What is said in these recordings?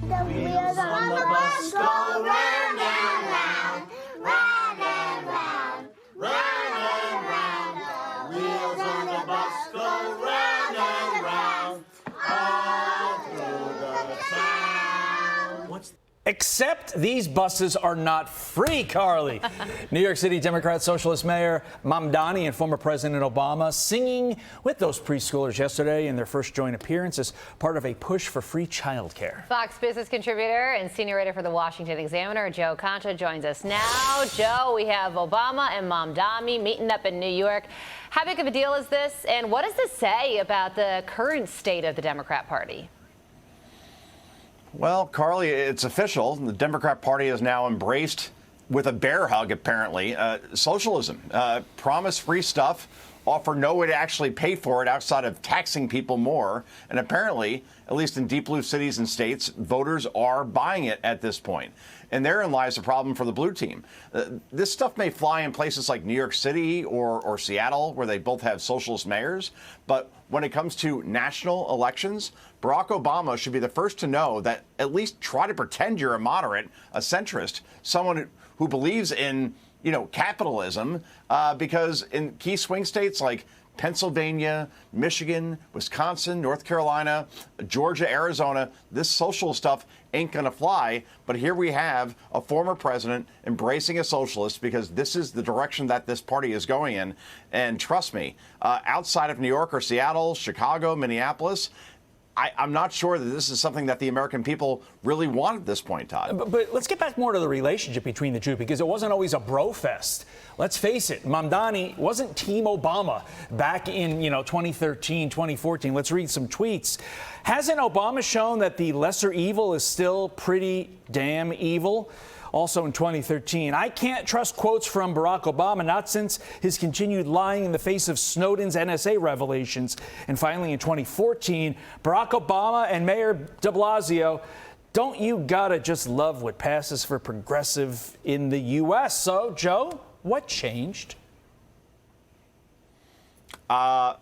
The wheels on the bus go round and round, round and round, round and round. The wheels on the bus go round and round, all through the town. Except these buses are not free, Carly. New York City Democrat Socialist Mayor Mamdani and former President Obama singing with those preschoolers yesterday in their first joint appearance as part of a push for free childcare. Fox business contributor and senior writer for the Washington Examiner, Joe Concha, joins us now. Joe, we have Obama and Mamdani meeting up in New York. How big of a deal is this, and what does this say about the current state of the Democrat Party? Well, Carly, it's official. The Democrat Party has now embraced, with a bear hug, apparently, socialism. Promise free stuff, offer no way to actually pay for it outside of taxing people more. And apparently, at least in deep blue cities and states, voters are buying it at this point. And therein lies the problem for the blue team. This stuff may fly in places like New York City or Seattle, where they both have socialist mayors. But when it comes to national elections, Barack Obama should be the first to know that at least try to pretend you're a moderate, a centrist, someone who believes in, capitalism, because in key swing states like Pennsylvania, Michigan, Wisconsin, North Carolina, Georgia, Arizona, this social stuff ain't going to fly. But here we have a former president embracing a socialist because this is the direction that this party is going in. And trust me, outside of New York or Seattle, Chicago, Minneapolis, I'm not sure that this is something that the American people really want at this point, Todd. But let's get back more to the relationship between the two, because it wasn't always a bro fest. Let's face it, Mamdani wasn't Team Obama back in 2013, 2014. Let's read some tweets. Hasn't Obama shown that the lesser evil is still pretty damn evil? Also in 2013, I can't trust quotes from Barack Obama, not since his continued lying in the face of Snowden's NSA revelations. And finally, in 2014, Barack Obama and Mayor de Blasio, don't you gotta just love what passes for progressive in the U.S.? So, Joe, what changed? I'd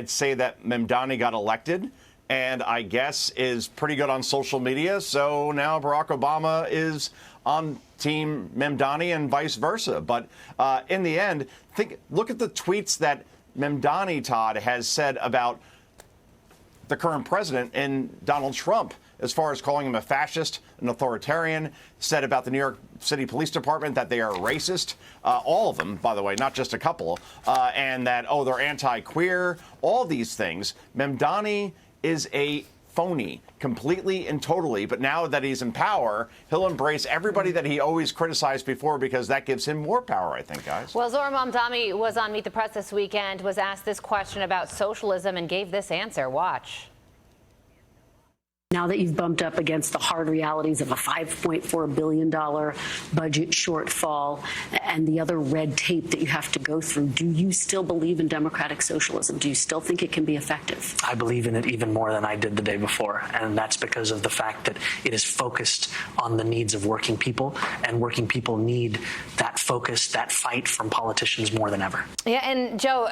say that Mamdani got elected, and I guess is pretty good on social media. So now Barack Obama is on Team Mamdani and vice versa. But in the end, look at the tweets that Mamdani, Todd, has said about the current president and Donald Trump, as far as calling him a fascist, an authoritarian, said about the New York City Police Department that they are racist, all of them, by the way, not just a couple, and that, they're anti-queer, all these things. Mamdani is a phony, completely and totally. But now that he's in power, he'll embrace everybody that he always criticized before, because that gives him more power, I think, guys. Well, Zohran Mamdani was on Meet the Press this weekend, was asked this question about socialism and gave this answer. Watch. Now that you've bumped up against the hard realities of a $5.4 billion budget shortfall and the other red tape that you have to go through, do you still believe in democratic socialism? Do you still think it can be effective? I believe in it even more than I did the day before, and that's because of the fact that it is focused on the needs of working people, and working people need that focus, that fight from politicians more than ever. Yeah, and Joe,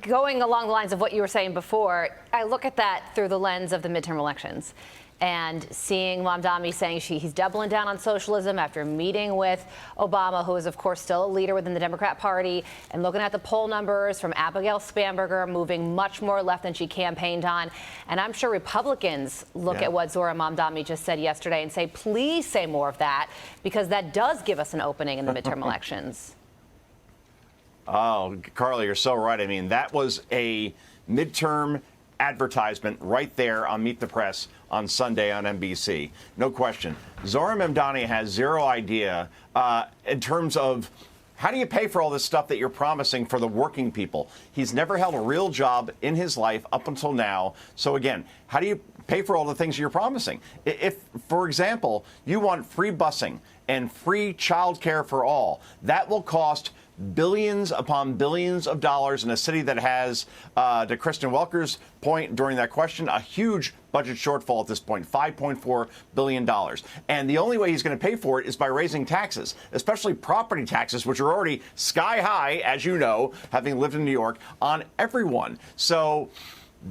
going along the lines of what you were saying before, I look at that through the lens of the midterm elections. And seeing Mamdani saying he's doubling down on socialism after meeting with Obama, who is, of course, still a leader within the Democrat Party, and looking at the poll numbers from Abigail Spanberger, moving much more left than she campaigned on. And I'm sure Republicans look at what Zohran Mamdani just said yesterday and say, please say more of that, because that does give us an opening in the midterm elections. Oh, Carly, you're so right. I mean, that was a midterm advertisement right there on Meet the Press on Sunday on NBC. No question. Zohran Mamdani has zero idea in terms of how do you pay for all this stuff that you're promising for the working people. He's never held a real job in his life up until now. So again, how do you pay for all the things you're promising? If, for example, you want free busing and free child care for all, that will cost billions upon billions of dollars in a city that has, to Kristen Welker's point during that question, a huge budget shortfall at this point, $5.4 billion. And the only way he's going to pay for it is by raising taxes, especially property taxes, which are already sky high, as you know, having lived in New York, on everyone. So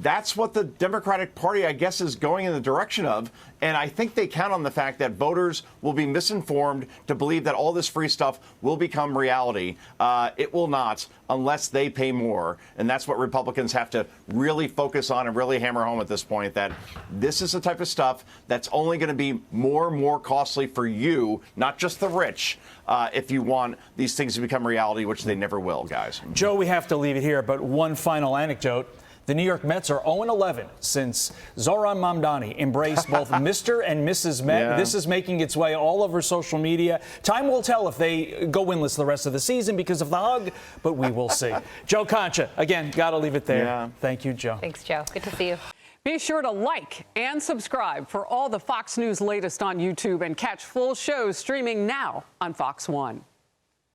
that's what the Democratic Party, I guess, is going in the direction of. And I think they count on the fact that voters will be misinformed to believe that all this free stuff will become reality. It will not unless they pay more. And that's what Republicans have to really focus on and really hammer home at this point, that this is the type of stuff that's only going to be more and more costly for you, not just the rich, if you want these things to become reality, which they never will, guys. Joe, we have to leave it here, but one final anecdote. The New York Mets are 0-11 since Zohran Mamdani embraced both Mr. and Mrs. Met. Yeah. This is making its way all over social media. Time will tell if they go winless the rest of the season because of the hug, but we will see. Joe Concha, again, got to leave it there. Yeah. Thank you, Joe. Thanks, Joe. Good to see you. Be sure to like and subscribe for all the Fox News latest on YouTube and catch full shows streaming now on Fox One.